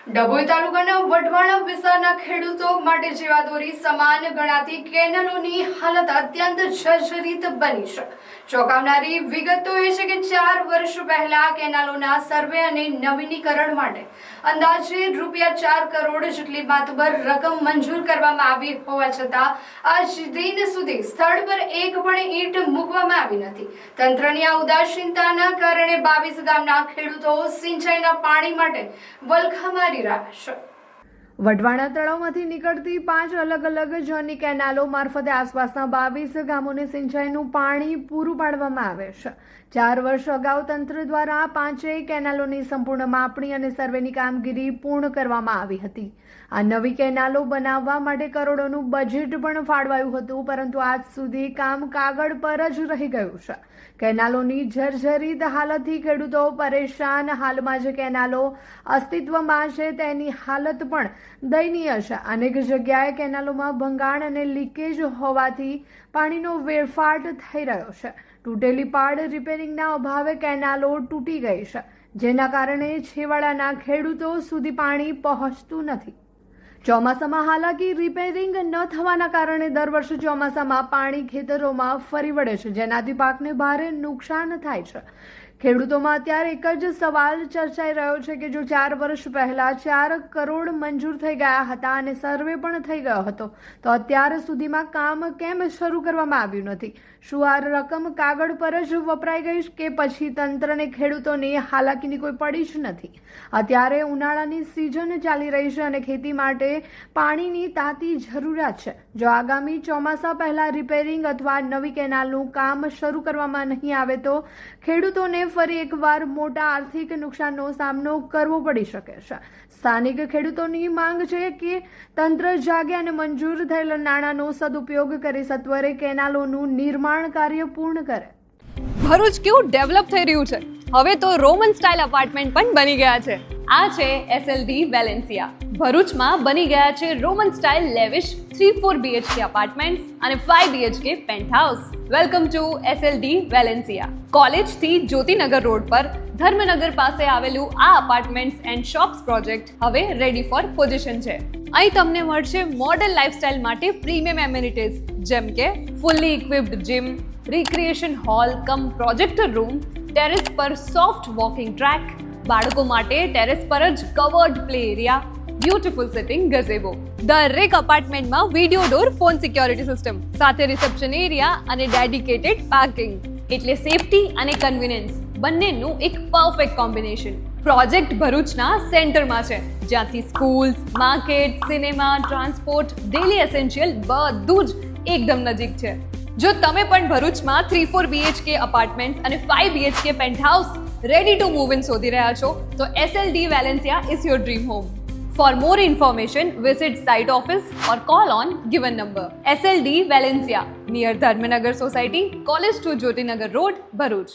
ડભોઈ તાલુકાના વઢવાણ વિસ્તારના ખેડૂતો માટે જીવાદોરી સમાન ગણાતી કેનાલોની હાલત અત્યંત જર્જરિત બની છે. ચોંકાવનારી વિગત તો એ છે કે 4 વર્ષ પહેલા કેનાલોના સર્વે અને નવીનીકરણ માટે અંદાજે ₹4 કરોડ જેટલી માતબર રકમ મંજૂર કરવામાં આવી હોવા છતાં આજ દિન સુધી સ્થળ પર એક પણ ઈંટ મૂકવામાં આવી નથી. તંત્રની આ ઉદાસીનતાના કારણે 22 ગામના ખેડૂતો સિંચાઈના પાણી માટે વલખા મારી રહ્યા છે. વઢવાણા તળાવમાંથી નીકળતી 5 અલગ અલગ ઝોનની કેનાલો મારફતે આસપાસના 22 ગામોને સિંચાઈનું પાણી પૂરું પાડવામાં આવે છે. 4 વર્ષ અગાઉ તંત્ર દ્વારા 5 કેનાલોની સંપૂર્ણ માપણી અને સર્વેની કામગીરી પૂર્ણ કરવામાં આવી હતી. આ નવી કેનાલો બનાવવા માટે કરોડોનું બજેટ પણ ફાળવાયું હતું, પરંતુ આજ સુધી કામ કાગળ પર જ રહી ગયું છે. કેનાલોની જર્જરિત હાલતથી ખેડૂતો પરેશાન. હાલમાં જે કેનાલો અસ્તિત્વમાં છે તેની હાલત પણ દયનીય છે. અનેક જગ્યાએ કેનાલોમાં ભંગાણ અને લીકેજ હોવાથી પાણીનો વેડફાટ થઈ રહ્યો છે. તૂટેલી પાડ રિપેરિંગના અભાવે કેનાલો તૂટી ગઈ છે, જેના કારણે છેવાડાના ખેડૂતો સુધી પાણી પહોંચતું નથી. ચોમાસામાં હાલાકી રિપેરિંગ ન થવાના કારણે દર વર્ષે ચોમાસામાં પાણી ખેતરોમાં ફરી વળે છે, જેનાથી પાકને ભારે નુકસાન થાય છે. ખેડૂતોમાં અત્યારે એક જ સવાલ ચર્ચાઈ રહ્યો છે કે જો 4 વર્ષ પહેલા 4 કરોડ મંજૂર થઈ ગયા હતા અને સર્વે પણ થઈ ગયો હતો, તો અત્યાર સુધીમાં કામ કેમ શરૂ કરવામાં આવ્યું નથી? શું આ રકમ કાગળ પર જ વપરાઈ ગઈ કે પછી તંત્રને ખેડૂતોની હાલાકીની કોઈ પડી જ નથી? અત્યારે ઉનાળાની સિઝન ચાલી રહી છે અને ખેતી માટે પાણીની તાતી જરૂરિયાત છે. જો આગામી ચોમાસા પહેલા રિપેરિંગ અથવા નવી કેનાલનું કામ શરૂ કરવામાં નહીં આવે તો ખેડૂતોને ફરી એકવાર મોટા આર્થિક નુકસાનનો સામનો કરવો પડી શકે છે. સ્થાનિક ખેડૂતોની માંગ છે કે તંત્ર જાગે અને મંજૂર થયેલ નાણાંનો સદુપયોગ કરી સત્વરે કેનાલોનું નિર્માણ કાર્ય પૂર્ણ કરે. ભરૂચ કેવું ડેવલપ થઈ રહ્યું છે! હવે તો રોમન સ્ટાઇલ અપાર્ટમેન્ટ પણ બની ગયા છે. આ છે SLD વેલેન્સિયા. ભરૂચમાં બની ગયા છે Roman style lavish 3-4 BHK apartments અને 5 BHK penthouse. Welcome to SLD Valencia. કોલેજથી જ્યોતિનગર રોડ પર ધર્મનગર પાસે આવેલું આ અપાર્ટમેન્ટ્સ એન્ડ શોપ્સ પ્રોજેક્ટ હવે રેડી ફોર પોઝિશન છે. અહીં તમને મળશે મોડર્ન લાઇફસ્ટાઇલ માટે પ્રીમિયમ એમિનિટીઝ જેમ કે fully equipped gym, recreation hall cum projector room, terrace પર સોફ્ટ વોકિંગ ટ્રેક, બાળકો માટે ટેરેસ પર જ covered play area, beautiful sitting gazebo. દરેક અપાર્ટમેન્ટમાં video door phone security system સાથે રિસેપ્શન એરિયા અને ડેડિકેટેડ પાર્કિંગ, એટલે સેફટી અને કન્વીનિયન્સ બંનેનું એક પરફેક્ટ કોમ્બિનેશન. પ્રોજેક્ટ ભરૂચના સેન્ટરમાં છે, જ્યાંથી schools, market, cinema, transport, daily essential બધું જ એકદમ નજીક છે. જો તમે પણ ભરૂચમાં 3-4 BHK અપાર્ટમેન્ટ્સ અને 5 BHK penthouse ready to move in શોધી રહ્યા છો, તો SLD Valencia is your dream home. For more information, visit site office or call on given number. SLD Valencia, near Dharmanagar Society, College to Jyotinagar Road, Bharuch.